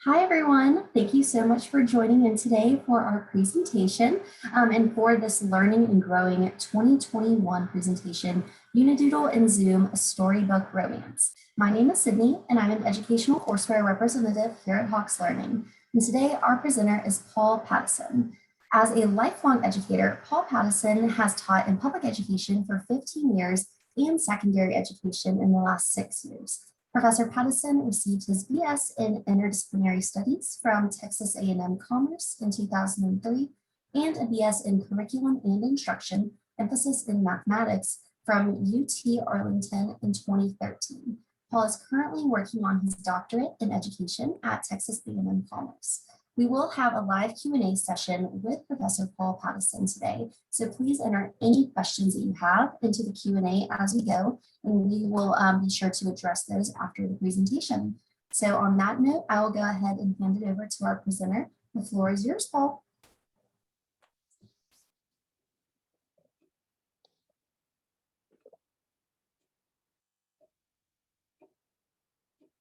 Hi, everyone. Thank you so much for joining in today for our presentation and for this Learning and Growing 2021 presentation, Unidoodle and Zoom, a Storybook Romance. My name is Sydney, and I'm an educational courseware representative here at Hawks Learning. And today, our presenter is Paul Patison. As a lifelong educator, Paul Patison has taught in public education for 15 years and secondary education in the last 6 years. Professor Patison received his BS in Interdisciplinary Studies from Texas A&M Commerce in 2003 and a BS in Curriculum and Instruction, emphasis in mathematics, from UT Arlington in 2013. Paul is currently working on his doctorate in education at Texas A&M Commerce. We will have a live Q&A session with Professor Paul Patison today, so please enter any questions that you have into the Q&A as we go, and we will be sure to address those after the presentation. So on that note, I will go ahead and hand it over to our presenter. The floor is yours, Paul.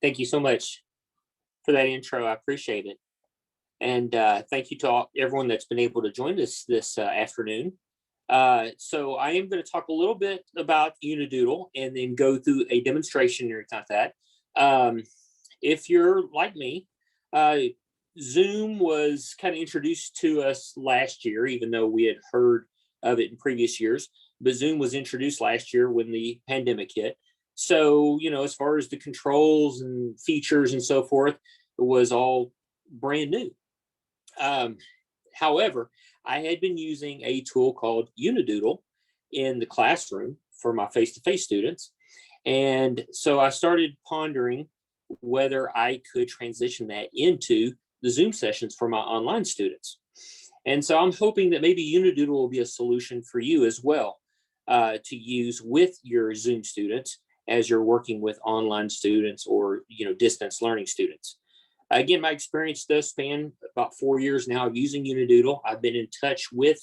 Thank you so much for that intro. I appreciate it. And thank you to everyone that's been able to join us this afternoon. So I am going to talk a little bit about Unidoodle and then go through a demonstration or something like that. If you're like me, Zoom was kind of introduced to us last year, even though we had heard of it in previous years. But Zoom was introduced last year when the pandemic hit. So, you know, as far as the controls and features and so forth, it was all brand new. However, I had been using a tool called Unidoodle in the classroom for my face-to-face students. And so I started pondering whether I could transition that into the Zoom sessions for my online students. And so I'm hoping that maybe Unidoodle will be a solution for you as well to use with your Zoom students as you're working with online students or, you know, distance learning students. Again, my experience does span about 4 years now of using Unidoodle. I've been in touch with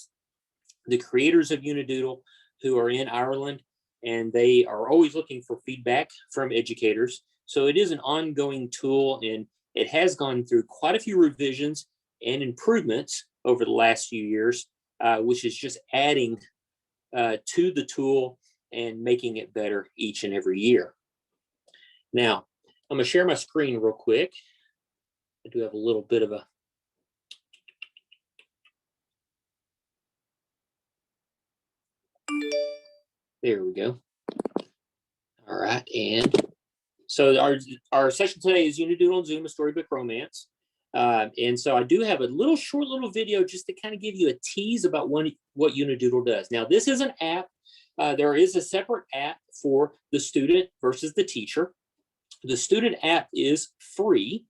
the creators of Unidoodle who are in Ireland, and they are always looking for feedback from educators. So it is an ongoing tool, and it has gone through quite a few revisions and improvements over the last few years, which is just adding to the tool and making it better each and every year. Now, I'm going to share my screen real quick. I do have a little bit of a there we go. All right, and so our session today is Unidoodle and Zoom, a storybook romance. And so I do have a short little video just to kind of give you a tease about what Unidoodle does. Now, this is an app. There is a separate app for the student versus the teacher. The student app is free.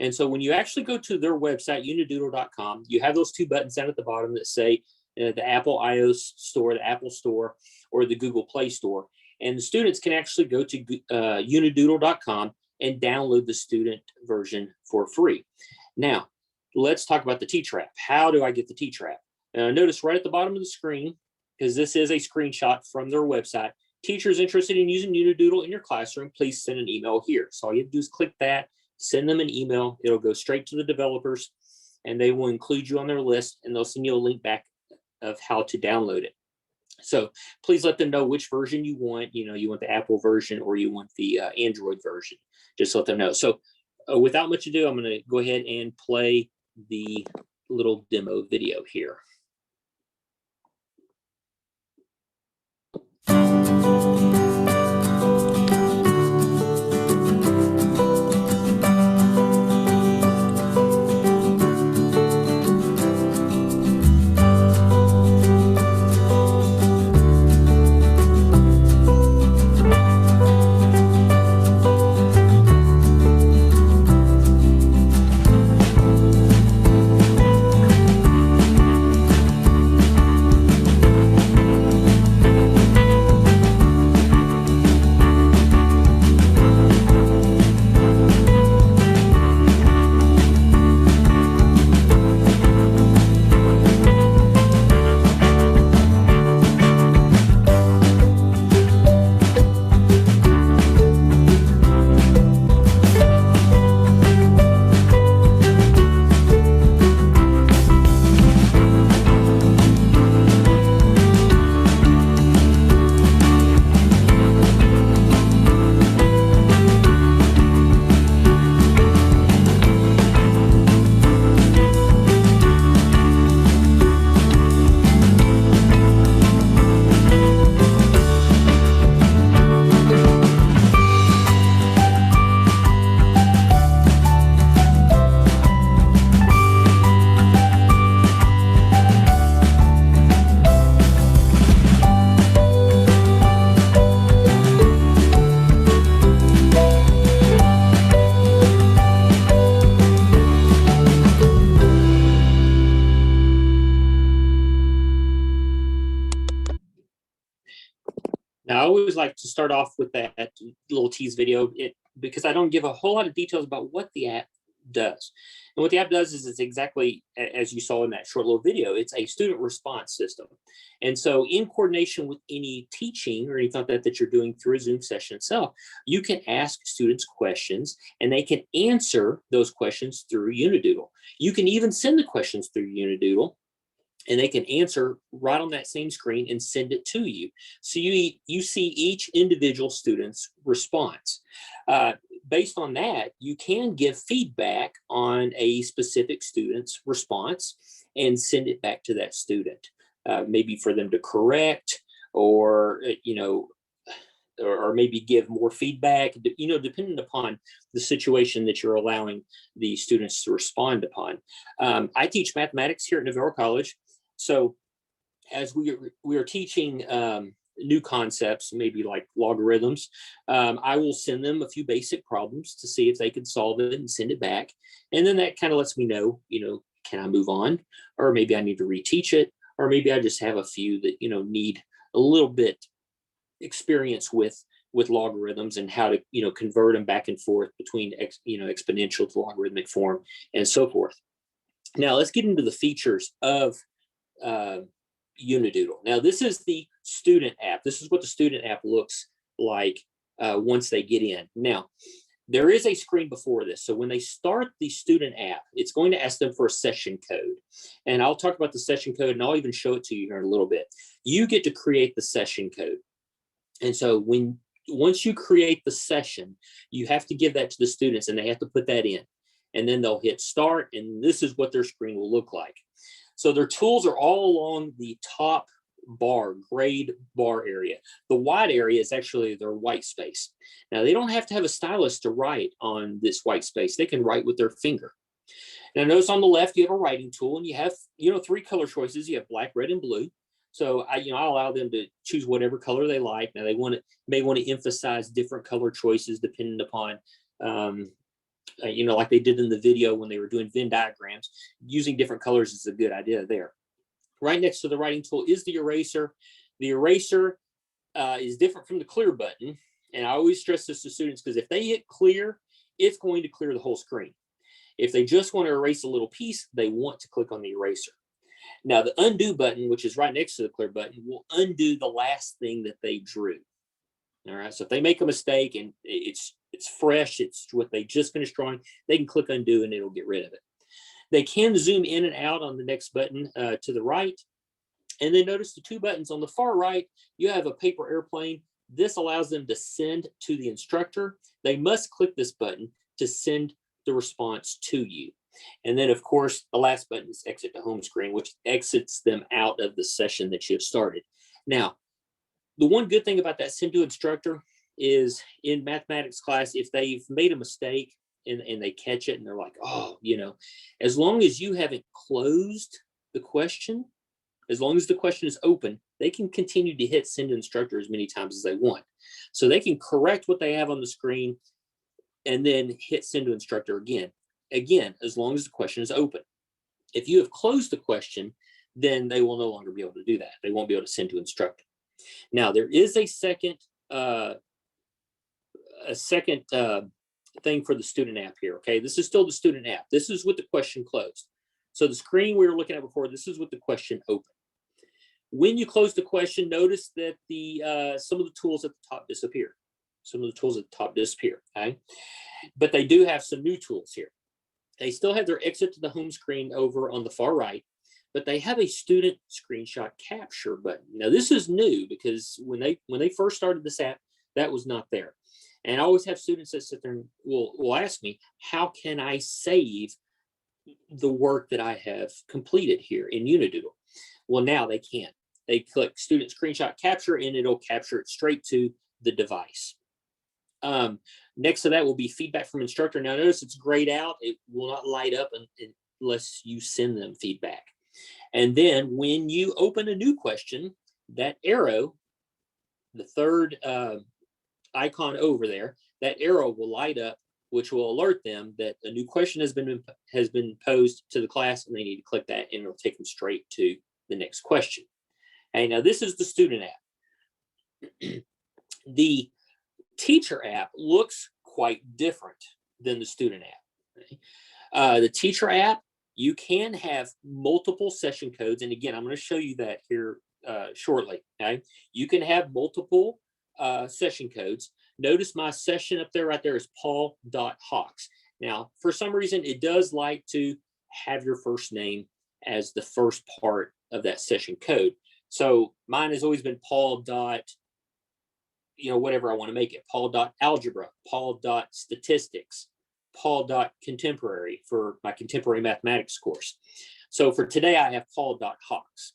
And so when you actually go to their website, unidoodle.com, you have those two buttons down at the bottom that say the Apple iOS store, the Apple store, or the Google Play Store. And the students can actually go to unidoodle.com and download the student version for free. Now, let's talk about the teacher app. How do I get the teacher app? Notice right at the bottom of the screen, because this is a screenshot from their website, teachers interested in using Unidoodle in your classroom, please send an email here. So all you have to do is click that, send them an email. It'll go straight to the developers, and they will include you on their list, and they'll send you a link back of how to download it. So please let them know which version you want. You know, you want the Apple version or you want the Android version. Just let them know. So without much ado, I'm going to go ahead and play the little demo video here. Now, I always like to start off with that little tease video because I don't give a whole lot of details about what the app does. And what the app does is it's exactly as you saw in that short little video. It's a student response system. And so in coordination with any teaching or anything like that you're doing through a Zoom session itself, you can ask students questions and they can answer those questions through Unidoodle. You can even send the questions through Unidoodle and they can answer right on that same screen and send it to you. So you see each individual student's response. Based on that, you can give feedback on a specific student's response and send it back to that student, maybe for them to correct or, or maybe give more feedback, depending upon the situation that you're allowing the students to respond upon. I teach mathematics here at Navarro College. So as we are teaching new concepts, maybe like logarithms, I will send them a few basic problems to see if they can solve it and send it back. And then that kind of lets me know, can I move on? Or maybe I need to reteach it, or maybe I just have a few that, need a little bit experience with logarithms and how to, convert them back and forth between, exponential to logarithmic form and so forth. Now let's get into the features of Unidoodle. Now this is the student app. This is what the student app looks like once they get in. Now there is a screen before this. So when they start the student app, it's going to ask them for a session code. And I'll talk about the session code and I'll even show it to you here in a little bit. You get to create the session code. And so once you create the session, you have to give that to the students and they have to put that in. And then they'll hit start and this is what their screen will look like. So their tools are all along the top bar, grade bar area. The white area is actually their white space. Now they don't have to have a stylus to write on this white space. They can write with their finger. Now notice on the left, you have a writing tool and you have, 3 color choices. You have black, red, and blue. So I allow them to choose whatever color they like. Now they may want to emphasize different color choices depending upon, like they did in the video when they were doing Venn diagrams. Using different colors is a good idea there. Right next to the writing tool is the eraser. The eraser is different from the clear button. And I always stress this to students because if they hit clear, it's going to clear the whole screen. If they just want to erase a little piece, they want to click on the eraser. Now the undo button, which is right next to the clear button, will undo the last thing that they drew. All right, so if they make a mistake and it's fresh, it's what they just finished drawing, they can click undo and it'll get rid of it. They can zoom in and out on the next button to the right. And then notice the 2 buttons on the far right, you have a paper airplane. This allows them to send to the instructor. They must click this button to send the response to you. And then of course, the last button is exit to home screen, which exits them out of the session that you have started. Now, the one good thing about that send to instructor is in mathematics class, if they've made a mistake and they catch it and they're like, oh, as long as you haven't closed the question, as long as the question is open, they can continue to hit send to instructor as many times as they want. So they can correct what they have on the screen and then hit send to instructor again, as long as the question is open. If you have closed the question, then they will no longer be able to do that. They won't be able to send to instructor. Now there is a second thing for the student app here. Okay, this is still the student app. This is with the question closed. So the screen we were looking at before, this is with the question open. When you close the question, notice that some of the tools at the top disappear. Some of the tools at the top disappear. Okay, but they do have some new tools here. They still have their exit to the home screen over on the far right, but they have a student screenshot capture button. Now this is new because when they first started this app, that was not there. And I always have students that sit there and will ask me, how can I save the work that I have completed here in Unidoodle? Well, now they can. They click student screenshot capture and it'll capture it straight to the device. Next to that will be feedback from instructor. Now notice it's grayed out. It will not light up unless you send them feedback. And then when you open a new question, that arrow, the third icon over there, that arrow will light up, which will alert them that a new question has been posed to the class and they need to click that and it'll take them straight to the next question. Okay, now this is the student app. The teacher app looks quite different than the student app. Okay? The teacher app, you can have multiple session codes. And again, I'm going to show you that here shortly. Okay? You can have multiple session codes. Notice my session up there right there is paul.hawks. Now, for some reason, it does like to have your first name as the first part of that session code. So mine has always been paul. Whatever I want to make it, paul.algebra, paul.statistics, paul.contemporary for my contemporary mathematics course. So for today, I have paul.hawks.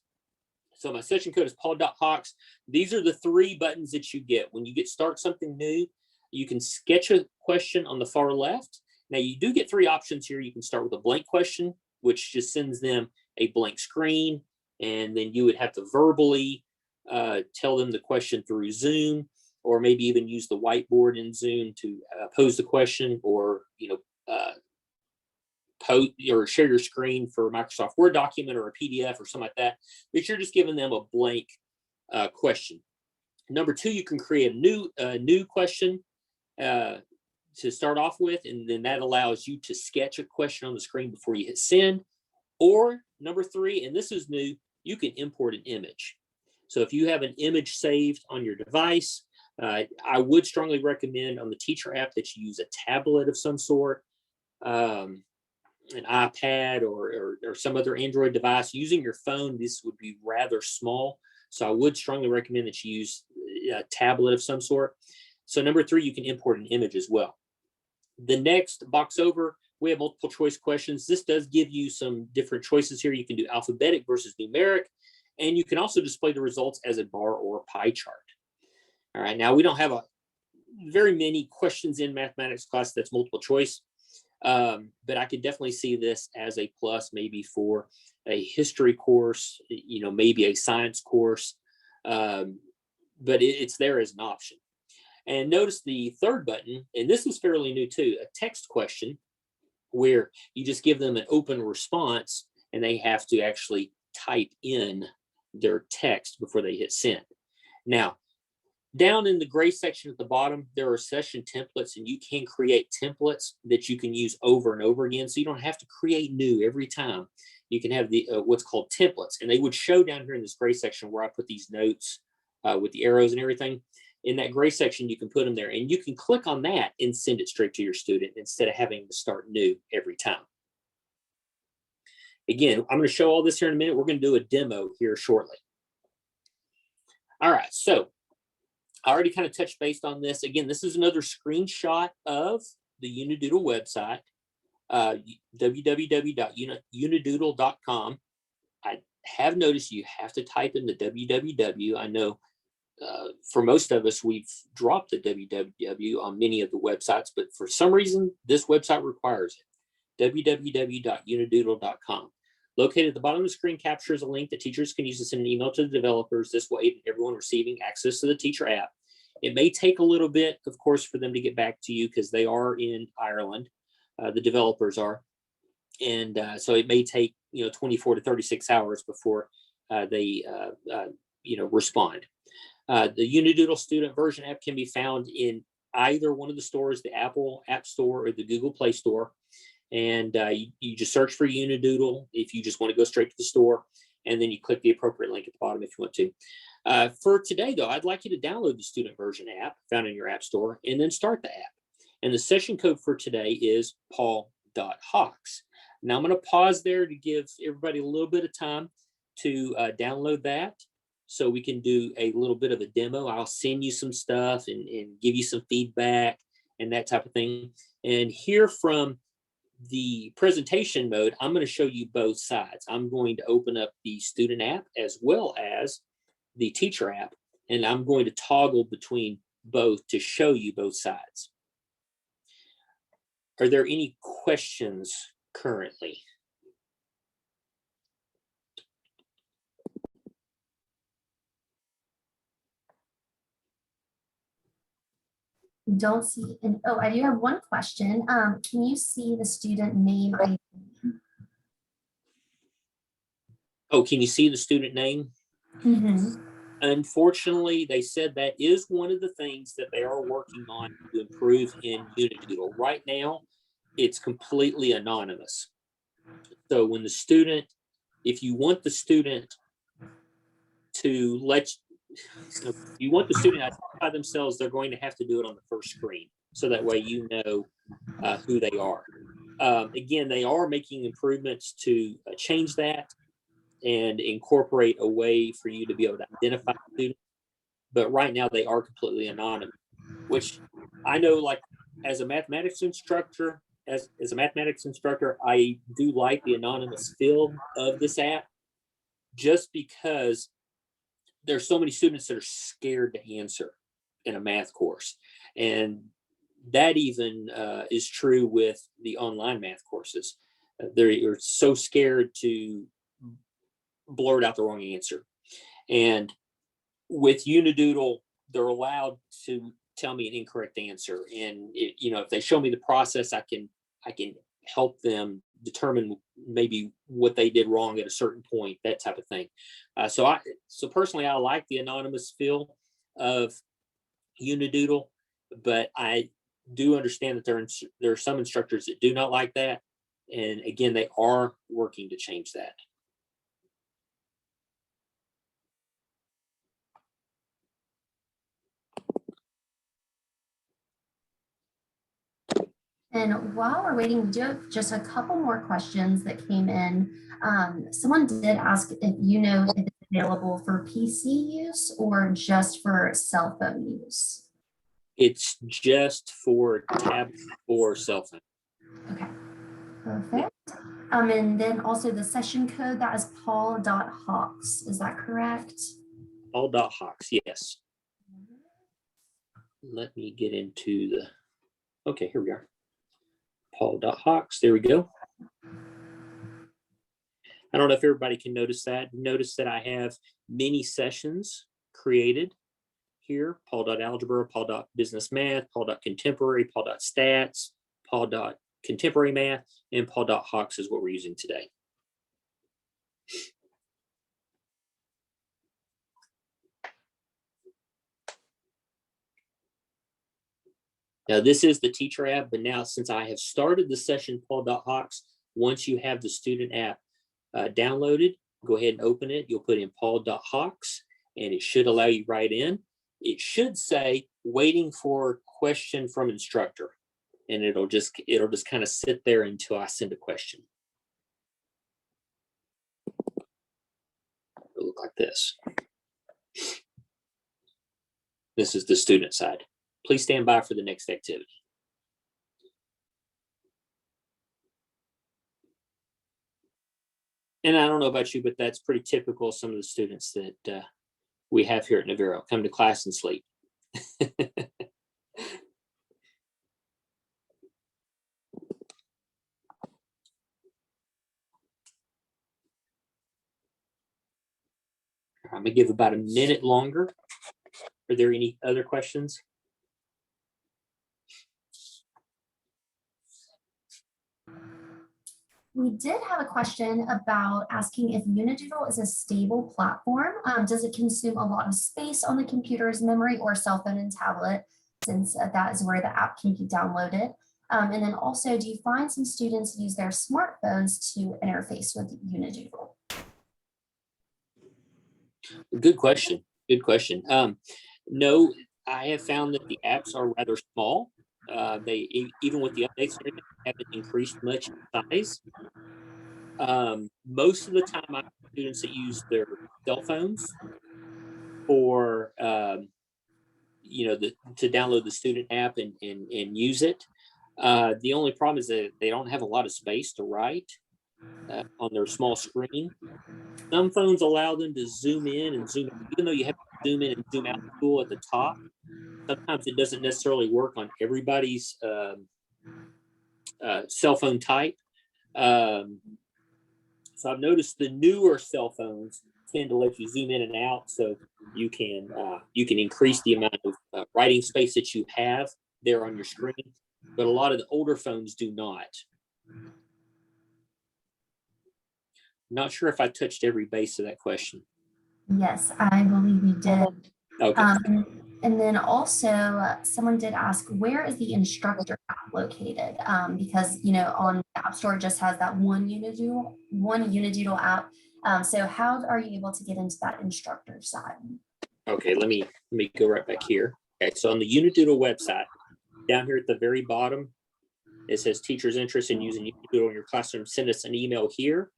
So my session code is paul.hawks. These are the 3 buttons that you get. When you start something new, you can sketch a question on the far left. Now you do get 3 options here. You can start with a blank question, which just sends them a blank screen. And then you would have to verbally tell them the question through Zoom, or maybe even use the whiteboard in Zoom to pose the question, or post or share your screen for a Microsoft Word document or a PDF or something like that. But you're just giving them a blank question. Number 2, you can create a new question to start off with, and then that allows you to sketch a question on the screen before you hit send. Or number 3, and this is new, you can import an image. So if you have an image saved on your device, I would strongly recommend on the teacher app that you use a tablet of some sort, an iPad or some other Android device. Using your phone, this would be rather small. So I would strongly recommend that you use a tablet of some sort. So number 3, you can import an image as well. The next box over, we have multiple choice questions. This does give you some different choices here. You can do alphabetic versus numeric, and you can also display the results as a bar or a pie chart. All right, now we don't have very many questions in mathematics class that's multiple choice, but I could definitely see this as a plus, maybe for a history course, maybe a science course, but it's there as an option. And notice the 3rd button, and this is fairly new too, a text question, where you just give them an open response and they have to actually type in their text before they hit send. Now, down in the gray section at the bottom, there are session templates, and you can create templates that you can use over and over again. So you don't have to create new every time. You can have the what's called templates, and they would show down here in this gray section where I put these notes with the arrows and everything. In that gray section, you can put them there, and you can click on that and send it straight to your student instead of having to start new every time. Again, I'm going to show all this here in a minute. We're going to do a demo here shortly. All right, so I already kind of touched base on this. Again, this is another screenshot of the Unidoodle website, www.unidoodle.com. I have noticed you have to type in the www. I know for most of us, we've dropped the www on many of the websites, but for some reason, this website requires it, www.unidoodle.com. Located at the bottom of the screen captures a link that teachers can use to send an email to the developers. This will aid everyone receiving access to the teacher app. It may take a little bit, of course, for them to get back to you because they are in Ireland. The developers are. And so it may take 24 to 36 hours before they respond. The Unidoodle Student version app can be found in either one of the stores, the Apple App Store or the Google Play Store. And you just search for Unidoodle if you just want to go straight to the store, and then you click the appropriate link at the bottom if you want to. For today, though, I'd like you to download the student version app found in your app store and then start the app. And the session code for today is paul.hawks. Now I'm going to pause there to give everybody a little bit of time to download that so we can do a little bit of a demo. I'll send you some stuff and give you some feedback and that type of thing. And here from the presentation mode, I'm going to show you both sides. I'm going to open up the student app as well as the teacher app, and I'm going to toggle between both to show you both sides. Are there any questions currently? Don't see, oh, I do have one question. Can you see the student name ID? Oh, can you see the student name? Mm-hmm. Unfortunately, they said that is one of the things that they are working on to improve in Unidoodle. Right now, it's completely anonymous. So when the student, if you want the student to if you want the student to identify themselves, they're going to have to do it on the first screen. So that way you know who they are. Again, they are making improvements to change that and incorporate a way for you to be able to identify students. But right now they are completely anonymous, which I know, like as a mathematics instructor, I do like the anonymous feel of this app, just because there's so many students that are scared to answer in a math course. And that even is true with the online math courses. They're so scared to blurt out the wrong answer. And with Unidoodle, they're allowed to tell me an incorrect answer. And if they show me the process, I can help them determine maybe what they did wrong at a certain point, that type of thing. So personally, I like the anonymous feel of Unidoodle, but I do understand that there are some instructors that do not like that. And again, they are working to change that. And while we're waiting, we do have just a couple more questions that came in. Someone did ask if if it's available for PC use or just for cell phone use. It's just for tablet or cell phone. Okay, perfect. And then also the session code, that is paul.hawks. Is that correct? Paul.hawks, yes. Let me get into okay, here we are. Paul.hawks, there we go. I don't know if everybody can notice that. Notice that I have many sessions created here: Paul.algebra, Paul.business math, Paul.contemporary, Paul.stats, Paul.contemporary math, and Paul.hawks is what we're using today. Now, this is the teacher app, but now since I have started the session Paul.hawks, once you have the student app downloaded, go ahead and open it. You'll put in Paul.hawks, and it should allow you right in. It should say waiting for question from instructor, and it'll just kind of sit there until I send a question. It'll look like this. This is the student side. Please stand by for the next activity. And I don't know about you, but that's pretty typical of some of the students that we have here at Navarro. Come to class and sleep. I'm gonna give about a minute longer. Are there any other questions? We did have a question about asking if Unidoodle is a stable platform. Does it consume a lot of space on the computer's memory or cell phone and tablet, since that is where the app can be downloaded? And then also, do you find some students use their smartphones to interface with Unidoodle? Good question. Good question. No, I have found that the apps are rather small. They, even with the updates, haven't increased much in size. Most of the time, I have students that use their cell phones for to download the student app and use it. The only problem is that they don't have a lot of space to write on their small screen. Some phones allow them to zoom in and zoom out, even though you have to zoom in and zoom out tool at the top. Sometimes it doesn't necessarily work on everybody's cell phone type. So I've noticed the newer cell phones tend to let you zoom in and out, so you can increase the amount of writing space that you have there on your screen. But a lot of the older phones do not. Not sure if I touched every base of that question. Yes, I believe you did. Okay. And then also, someone did ask, where is the instructor app located? Because, on the App Store it just has that one Unidoodle app. So how are you able to get into that instructor side? Okay, let me go right back here. Okay, so on the Unidoodle website, down here at the very bottom, it says teachers interested in using Unidoodle in your classroom, send us an email here.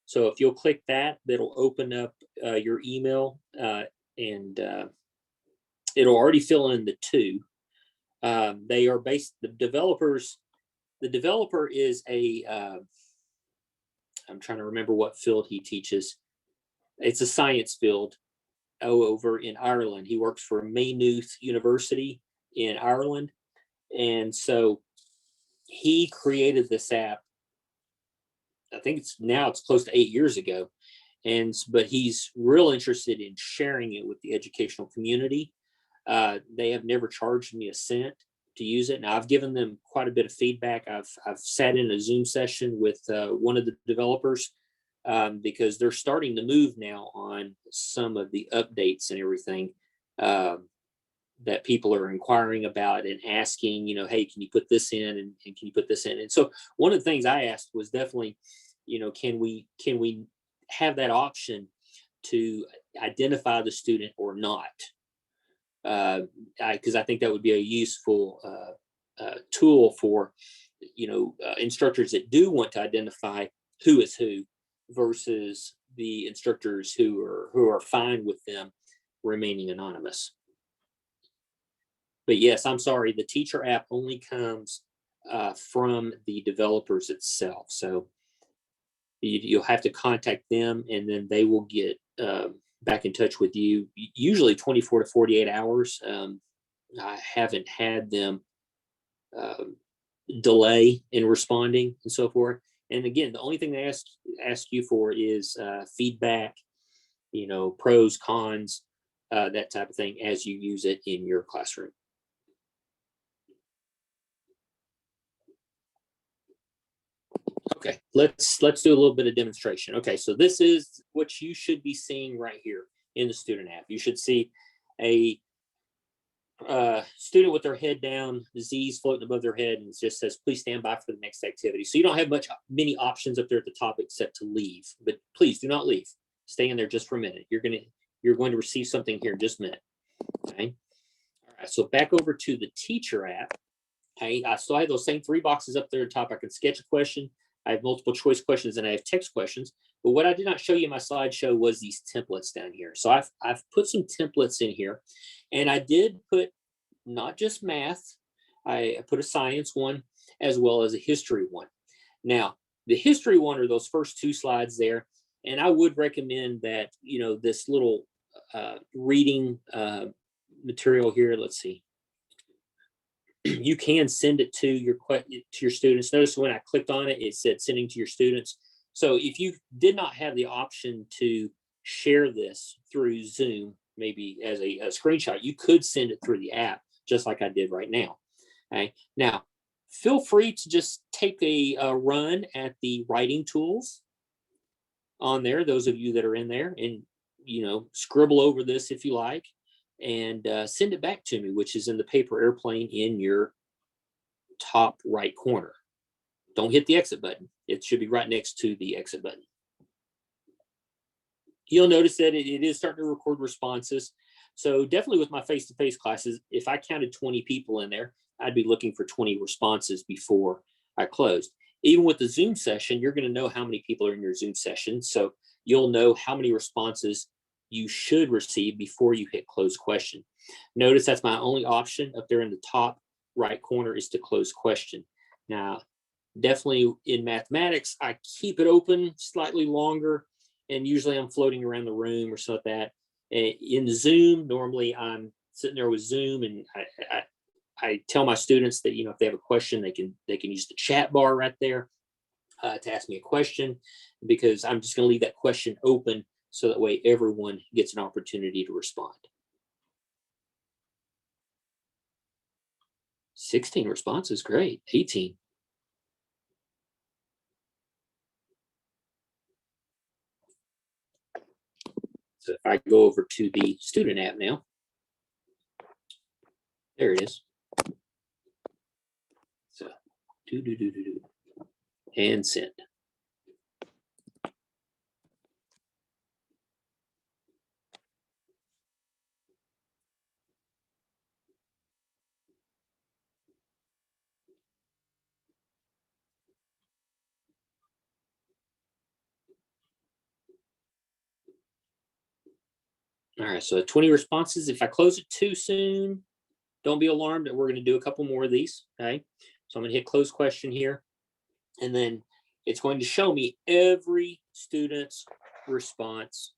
So if you'll click that, that'll open up your email and it'll already fill in the two. They are based, the developer is I'm trying to remember what field he teaches. It's a science field over in Ireland. He works for Maynooth University in Ireland. And so he created this app. I think it's close to 8 years ago. But he's real interested in sharing it with the educational community. They have never charged me a cent to use it. Now I've given them quite a bit of feedback. I've sat in a Zoom session with one of the developers because they're starting to move now on some of the updates and everything that people are inquiring about and asking, hey, can you put this in and can you put this in? And so one of the things I asked was definitely, can we have that option to identify the student or not? Because I think that would be a useful tool for instructors that do want to identify who is who versus the instructors who are fine with them remaining anonymous. But yes, I'm sorry, the teacher app only comes from the developers itself. So you'll have to contact them and then they will get back in touch with you, usually 24 to 48 hours. I haven't had them delay in responding and so forth. And again, the only thing they ask you for is feedback, pros, cons, that type of thing as you use it in your classroom. Okay, let's do a little bit of demonstration. Okay, so this is what you should be seeing right here in the student app. You should see a student with their head down, the Z's floating above their head, and it just says, please stand by for the next activity. So you don't have many options up there at the top except to leave, but please do not leave. Stay in there just for a minute. You're going to receive something here in just a minute. Okay. All right, so back over to the teacher app. Okay, I still have those same three boxes up there at the top. I can sketch a question. I have multiple choice questions and I have text questions. But what I did not show you in my slideshow was these templates down here. So I've put some templates in here, and I did put not just math. I put a science one as well as a history one. Now, the history one are those first two slides there, and I would recommend that this little reading material here. Let's see. You can send it to your students. Notice when I clicked on it, it said sending to your students. So if you did not have the option to share this through Zoom, maybe as a screenshot, you could send it through the app, just like I did right now. Okay. Now, feel free to just take a run at the writing tools on there, those of you that are in there, and scribble over this if you like, and send it back to me, which is in the paper airplane in your top right corner. Don't hit the exit button. It should be right next to the exit button. You'll notice that it is starting to record responses. So definitely with my face-to-face classes, if I counted 20 people in there, I'd be looking for 20 responses before I closed. Even with the Zoom session, you're going to know how many people are in your Zoom session. So you'll know how many responses you should receive before you hit close question. Notice that's my only option up there in the top right corner is to close question. Now, definitely in mathematics, I keep it open slightly longer, and usually I'm floating around the room or something like that. In Zoom, normally I'm sitting there with Zoom, and I tell my students that if they have a question, they can use the chat bar right there to ask me a question, because I'm just going to leave that question open so that way everyone gets an opportunity to respond. 16 responses, great. 18. So if I go over to the student app now, there it is. So and send. All right, so 20 responses. If I close it too soon, don't be alarmed. We're going to do a couple more of these. Okay, so I'm going to hit close question here, and then it's going to show me every student's response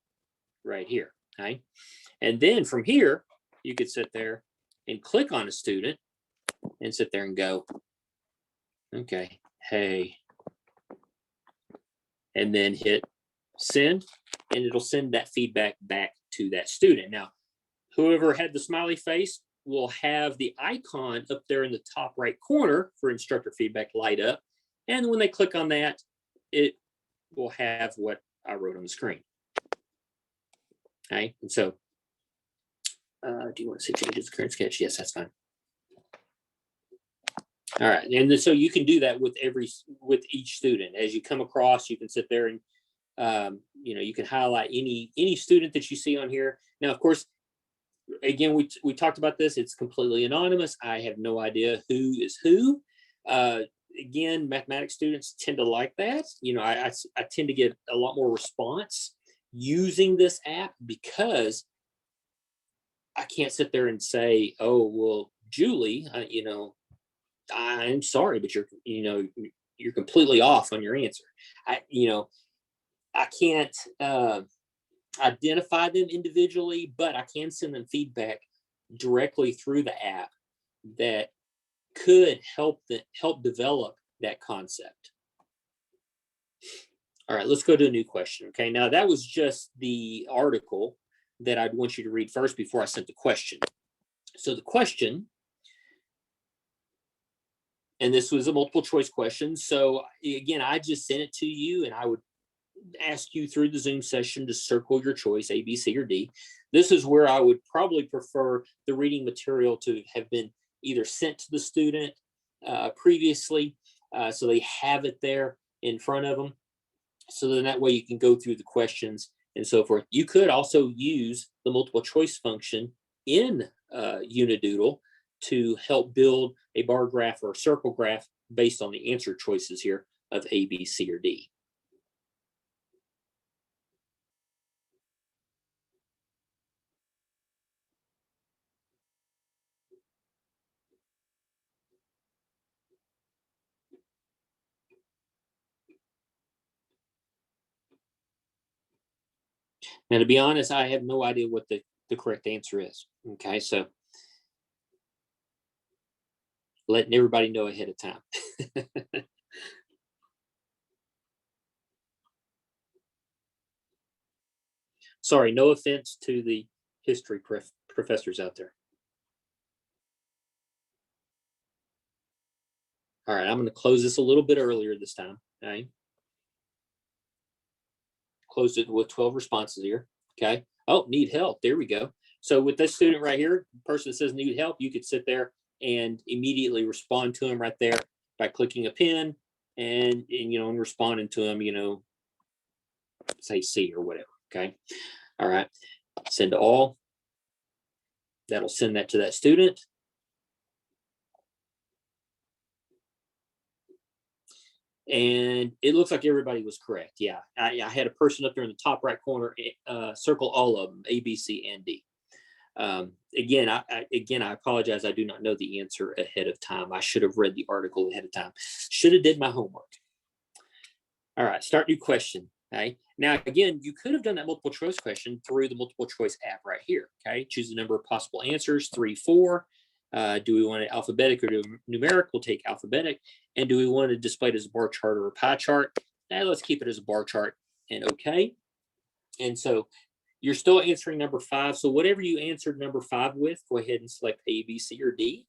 right here. Okay, and then from here, you could sit there and click on a student and sit there and go, okay, hey, and then hit send, and it'll send that feedback back to that student. Now, whoever had the smiley face will have the icon up there in the top right corner for instructor feedback light up. And when they click on that, it will have what I wrote on the screen. Okay, and so do you want to see changes the current sketch? Yes, that's fine. All right, and then, so you can do that with each student. As you come across, you can sit there and you can highlight any student that you see on here. Now, of course, again, we talked about this. It's completely anonymous. I have no idea who is who. Again, mathematics students tend to like that. I tend to get a lot more response using this app because I can't sit there and say, oh, well, Julie, I'm sorry, but you're completely off on your answer. I can't identify them individually, but I can send them feedback directly through the app that could help develop that concept. All right, let's go to a new question. Okay, now that was just the article that I'd want you to read first before I sent the question. So the question, and this was a multiple choice question. So again, I just sent it to you, and I would ask you through the Zoom session to circle your choice, A, B, C, or D. This is where I would probably prefer the reading material to have been either sent to the student previously, so they have it there in front of them. So then that way you can go through the questions and so forth. You could also use the multiple choice function in Unidoodle to help build a bar graph or a circle graph based on the answer choices here of A, B, C, or D. Now, to be honest, I have no idea what the correct answer is. Okay, so letting everybody know ahead of time. Sorry, no offense to the history professors out there. All right, I'm going to close this a little bit earlier this time. Okay. Closed it with 12 responses here. Okay. Oh, need help. There we go. So with this student right here, person that says need help, you could sit there and immediately respond to them right there by clicking a pin and responding to them, say C or whatever. Okay. All right. Send to all. That'll send that to that student. And it looks like everybody was correct. Yeah, I had a person up there in the top right corner, circle all of them, A, B, C, and D. Again, I apologize. I do not know the answer ahead of time. I should have read the article ahead of time. Should have did my homework. All right, start new question. Okay. Now, again, you could have done that multiple choice question through the multiple choice app right here. Okay. Choose the number of possible answers, 3, 4. Do we want it alphabetic or numeric? We'll take alphabetic. And do we want to display it as a bar chart or a pie chart? Let's keep it as a bar chart and okay. And so you're still answering number 5. So whatever you answered number 5 with, go ahead and select A, B, C, or D.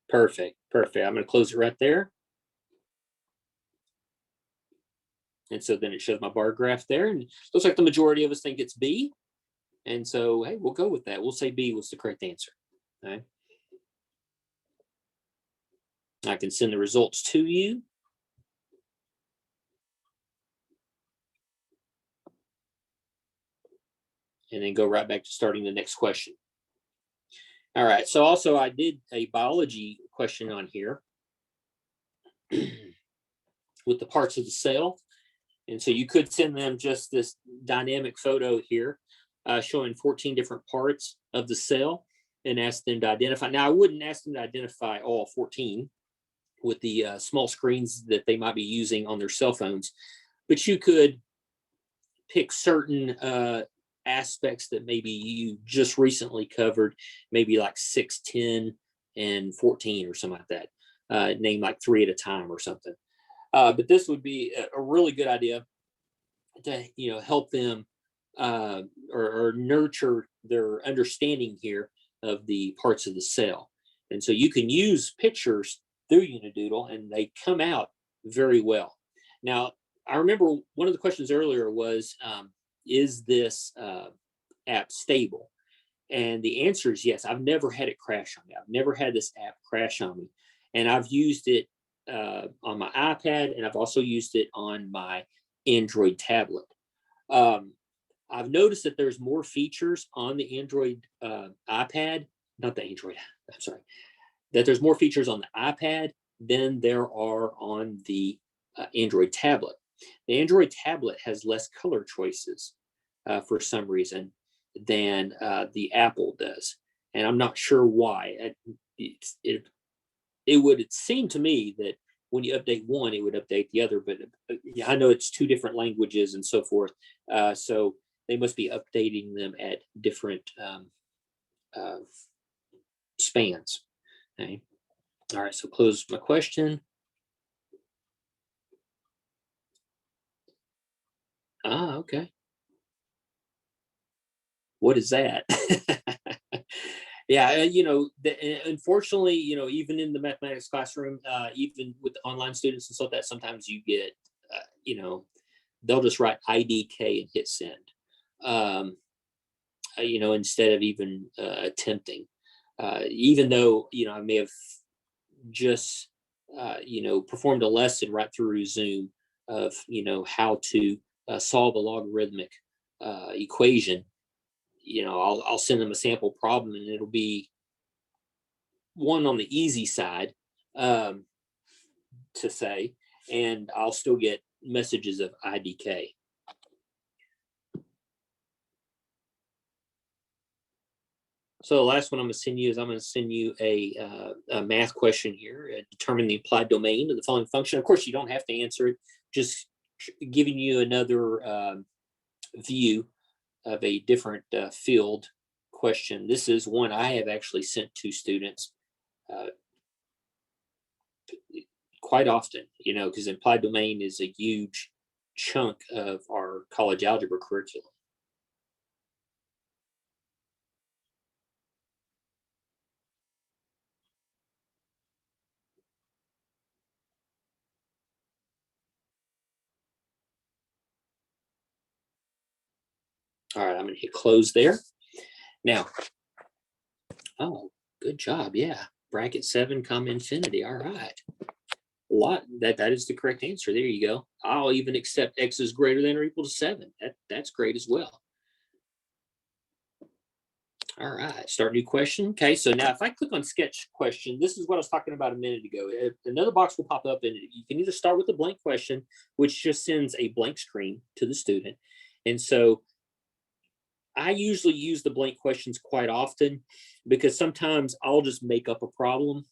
Perfect, perfect. I'm going to close it right there. And so then it shows my bar graph there, and it looks like the majority of us think it's B. And so, hey, we'll go with that. We'll say B was the correct answer. Okay. I can send the results to you. And then go right back to starting the next question. All right, so also I did a biology question on here with the parts of the cell. And so you could send them just this dynamic photo here showing 14 different parts of the cell and ask them to identify. Now, I wouldn't ask them to identify all 14 with the small screens that they might be using on their cell phones, but you could pick certain aspects that maybe you just recently covered, maybe like 6, 10, and 14 or something like that. Name like 3 at a time or something. But this would be a really good idea to help them or nurture their understanding here of the parts of the cell. And so you can use pictures through Unidoodle and they come out very well. Now, I remember one of the questions earlier was, is this app stable? And the answer is yes. I've never had it crash on me. I've never had this app crash on me. And I've used it on my iPad, and I've also used it on my Android tablet. I've noticed that there's more features on the Android iPad, not the Android, I'm sorry, that there's more features on the iPad than there are on the Android tablet. The Android tablet has less color choices for some reason than the Apple does. And I'm not sure why. It would seem to me that when you update one, it would update the other, but I know it's 2 different languages and so forth. So they must be updating them at different spans. Okay. All right, so close my question. Okay. What is that? Yeah, unfortunately, even in the mathematics classroom, even with online students and stuff, that sometimes you get, they'll just write IDK and hit send, instead of even attempting, even though, I may have just, performed a lesson right through Zoom of, how to solve a logarithmic equation. I'll send them a sample problem and it'll be one on the easy side to say, and I'll still get messages of IDK. So the last one I'm going to send you is I'm going to send you a math question here. Determine the implied domain of the following function. Of course, you don't have to answer it, just giving you another view of a different field question. This is one I have actually sent to students quite often, because implied domain is a huge chunk of our college algebra curriculum. All right, I'm going to hit close there. Now, oh, good job. Yeah, bracket 7, comma infinity. All right. A lot. That is the correct answer. There you go. I'll even accept x is greater than or equal to 7. That's great as well. All right, start new question. Okay, so now if I click on sketch question, this is what I was talking about a minute ago. Another box will pop up and you can either start with a blank question, which just sends a blank screen to the student. And so I usually use the blank questions quite often because sometimes I'll just make up a problem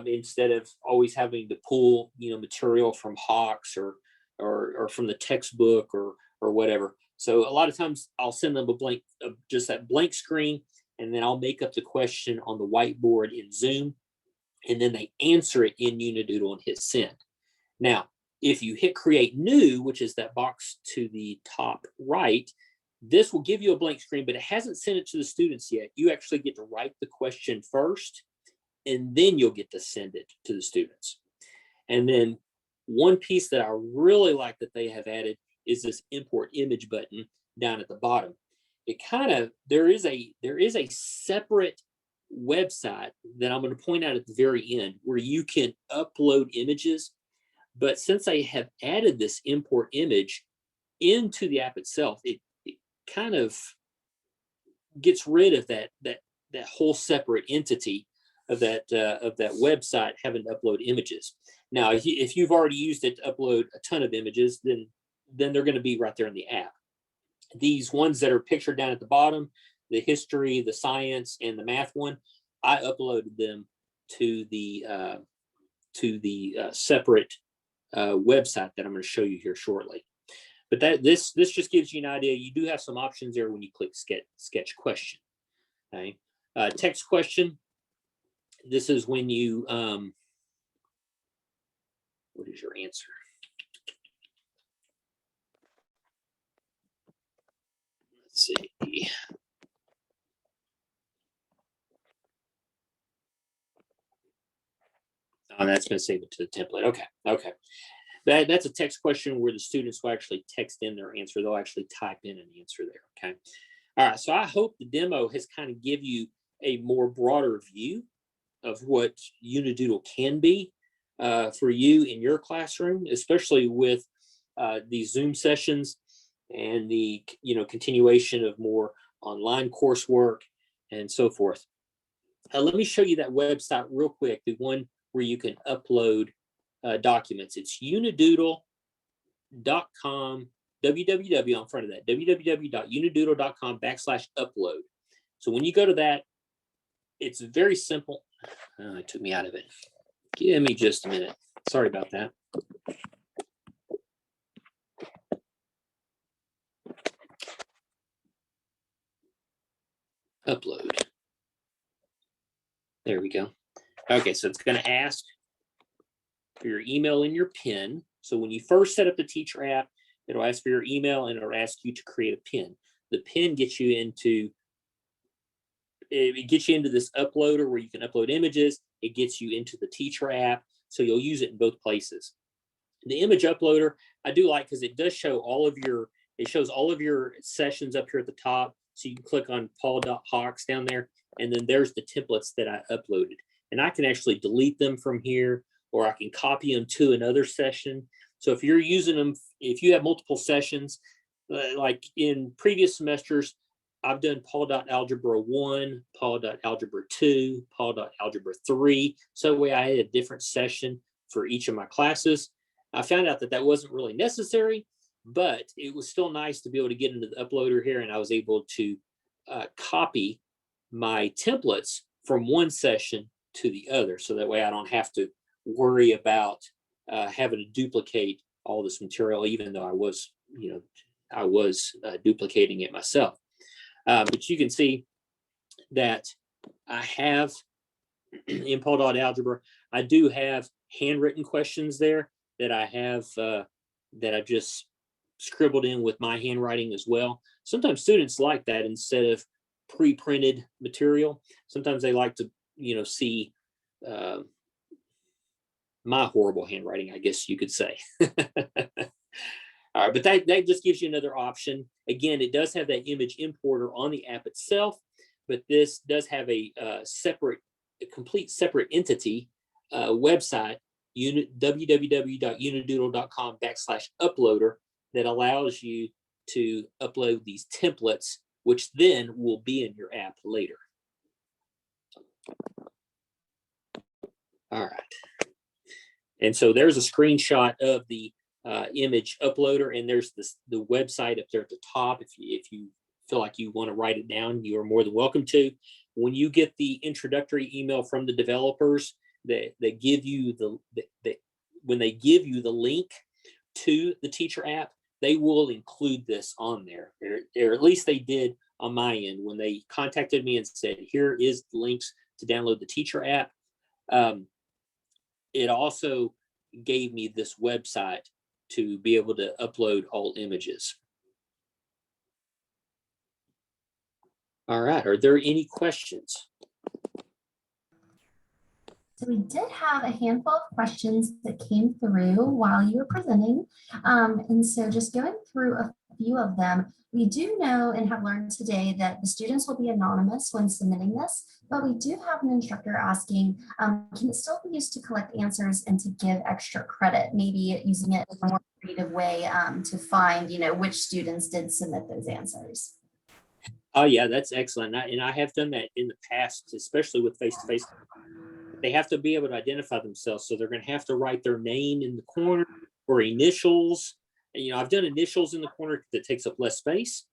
instead of always having to pull, material from Hawks or from the textbook or whatever. So a lot of times I'll send them a blank, just that blank screen, and then I'll make up the question on the whiteboard in Zoom, and then they answer it in Unidoodle and hit send. Now, if you hit create new, which is that box to the top right, this will give you a blank screen, but it hasn't sent it to the students yet. You actually get to write the question first, and then you'll get to send it to the students. And then one piece that I really like that they have added is this import image button down at the bottom. It kind of, there is a separate website that I'm going to point out at the very end where you can upload images. But since they have added this import image into the app itself, it kind of gets rid of that whole separate entity of that website having to upload images. Now, if you've already used it to upload a ton of images, then they're going to be right there in the app. These ones that are pictured down at the bottom, the history, the science, and the math one, I uploaded them to the separate website that I'm going to show you here shortly. But this just gives you an idea. You do have some options there when you click sketch question. Okay, text question. This is when you what is your answer? Let's see. Oh, that's going to save it to the template. Okay. That's a text question where the students will actually text in their answer. They'll actually type in an answer there. Okay. All right. So I hope the demo has kind of give you a more broader view of what Unidoodle can be for you in your classroom, especially with these Zoom sessions and the continuation of more online coursework and so forth. Let me show you that website real quick, the one where you can upload documents. It's unidoodle.com, www on front of that, www.unidoodle.com/upload. So when you go to that, it's very simple. Oh, it took me out of it. Give me just a minute. Sorry about that. Upload. There we go. Okay, so it's going to ask for your email and your PIN. So when you first set up the teacher app, it'll ask for your email and it'll ask you to create a PIN. The PIN gets you into this uploader where you can upload images. It gets you into the teacher app, so you'll use it in both places. The image uploader I do like because it does show it shows all of your sessions up here at the top. So you can click on Paul.Hawks down there, and then there's the templates that I uploaded. And I can actually delete them from here, or I can copy them to another session. So if you're using them, if you have multiple sessions, like in previous semesters, I've done Paul.Algebra 1, Paul.Algebra 2, Paul.Algebra 3. So that way I had a different session for each of my classes. I found out that wasn't really necessary, but it was still nice to be able to get into the uploader here, and I was able to copy my templates from one session to the other. So that way I don't have to worry about having to duplicate all this material, even though I was duplicating it myself. But you can see that I have in Paul.Algebra, I do have handwritten questions there that I have that I just scribbled in with my handwriting as well. Sometimes students like that instead of pre-printed material. Sometimes they like to, see my horrible handwriting, I guess you could say. All right, but that just gives you another option. Again, it does have that image importer on the app itself, but this does have a complete separate entity website, www.unidoodle.com/uploader, that allows you to upload these templates, which then will be in your app later. All right. And so there's a screenshot of the image uploader, and there's the website up there at the top. If you feel like you want to write it down, you are more than welcome to. When you get the introductory email from the developers, they give you when they give you the link to the teacher app, they will include this on there, or at least they did on my end when they contacted me and said, here is the links to download the teacher app. It also gave me this website to be able to upload all images. All right, are there any questions? So we did have a handful of questions that came through while you were presenting. And so just going through a few of them, we do know and have learned today that the students will be anonymous when submitting this, but we do have an instructor asking, can it still be used to collect answers and to give extra credit, maybe using it in a more creative way to find, which students did submit those answers? Oh yeah, that's excellent. And I have done that in the past, especially with face-to-face. They have to be able to identify themselves. So they're going to have to write their name in the corner or initials. And, I've done initials in the corner that takes up less space.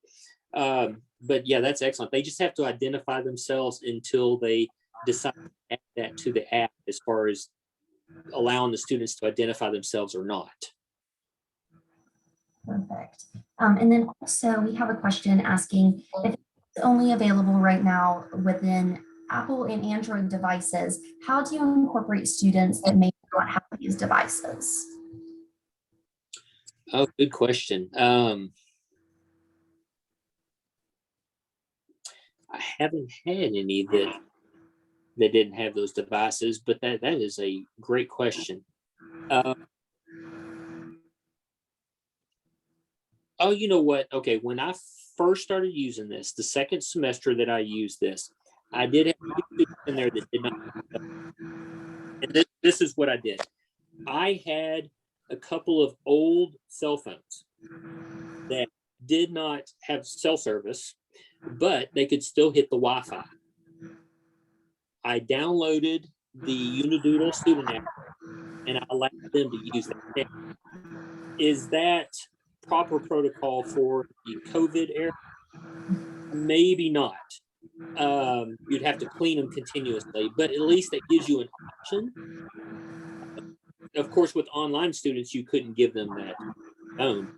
But yeah, that's excellent. They just have to identify themselves until they decide to add that to the app as far as allowing the students to identify themselves or not. Perfect. And then also we have a question asking if it's only available right now within Apple and Android devices, how do you incorporate students that may not have these devices? Oh, good question. I haven't had any that didn't have those devices, but that is a great question. Oh, you know what? Okay, when I first started using this, the second semester that I used this, I did have students in there that did not. And this is what I did. I had a couple of old cell phones that did not have cell service, but they could still hit the Wi-Fi. I downloaded the Unidoodle Student App and I allowed them to use that. Is that proper protocol for the COVID era? Maybe not. You'd have to clean them continuously, but at least that gives you an option. Of course, with online students, you couldn't give them that phone.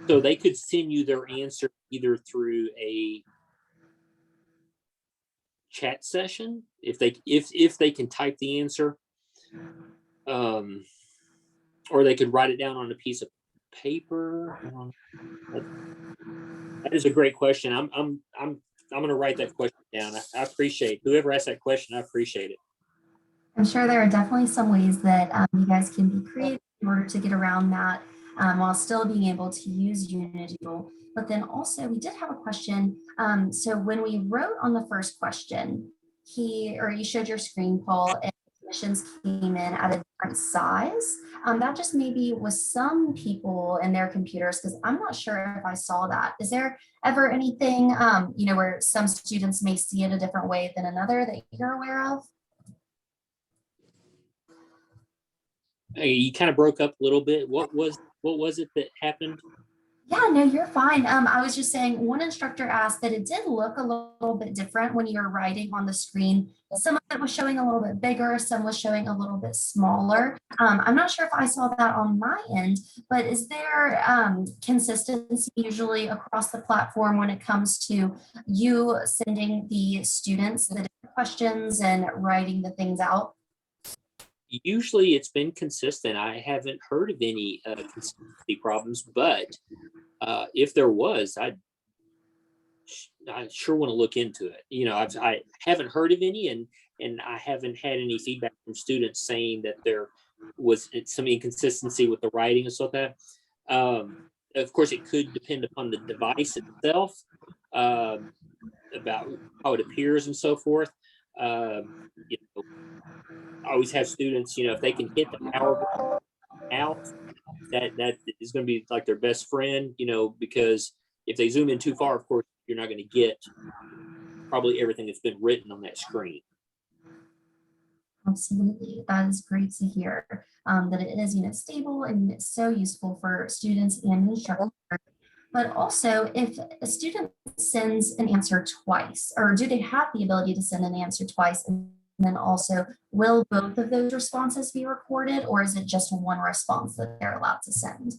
So they could send you their answer either through a chat session if they can type the answer, or they could write it down on a piece of paper. That is a great question. I'm going to write that question down. I appreciate whoever asked that question. I appreciate it. I'm sure there are definitely some ways that you guys can be creative in order to get around that while still being able to use Unidoodle. But then also we did have a question. So when we wrote on the first question, you showed your screen poll and submissions came in at a different size. That just maybe was some people in their computers, because I'm not sure if I saw that. Is there ever anything, where some students may see it a different way than another that you're aware of? You kind of broke up a little bit. What was it that happened? Yeah, no, you're fine. I was just saying one instructor asked that it did look a little bit different when you were writing on the screen. Some of it was showing a little bit bigger, some was showing a little bit smaller. I'm not sure if I saw that on my end, but is there consistency usually across the platform when it comes to you sending the students the different questions and writing the things out? Usually it's been consistent. I haven't heard of any consistency problems, but if there was, I sure want to look into it. I haven't heard of any, and I haven't had any feedback from students saying that there was some inconsistency with the writing and stuff like that. Of course, it could depend upon the device itself, about how it appears and so forth. I always have students, if they can hit the power button out, that is going to be like their best friend, because if they zoom in too far, of course, you're not going to get probably everything that's been written on that screen. Absolutely, that is great to hear that it is stable and it's so useful for students and instructors. But also, if a student sends an answer twice, or do they have the ability to send an answer twice? And then also, will both of those responses be recorded, or is it just one response that they're allowed to send?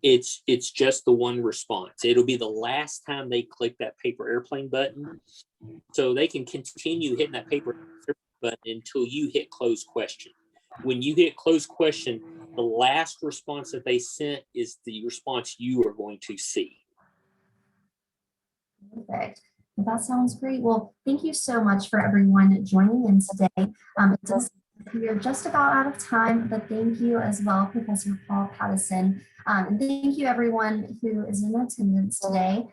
It's just the one response. It'll be the last time they click that paper airplane button. So they can continue hitting that paper airplane button until you hit close question. When you hit close question, the last response that they sent is the response you are going to see. Perfect. That sounds great. Well, thank you so much for everyone joining in today. It does we are just about out of time, but thank you as well, Professor Paul Patison. And thank you everyone who is in attendance today.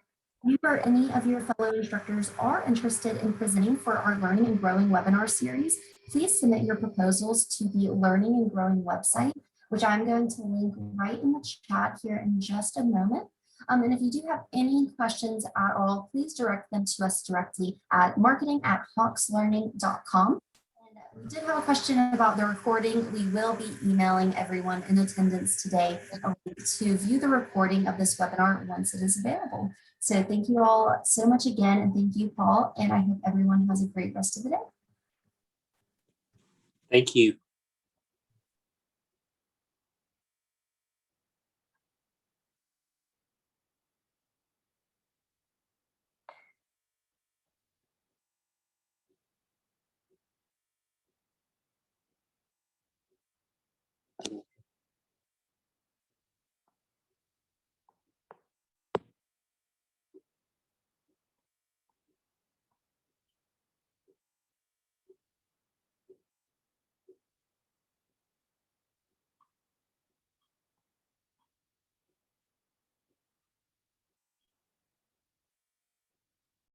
If you or any of your fellow instructors are interested in presenting for our Learning and Growing webinar series, please submit your proposals to the Learning and Growing website, which I'm going to link right in the chat here in just a moment. And if you do have any questions at all, please direct them to us directly at marketing@hawkslearning.com. We did have a question about the recording. We will be emailing everyone in attendance today a link to view the recording of this webinar once it is available. So thank you all so much again, and thank you, Paul, and I hope everyone has a great rest of the day. Thank you.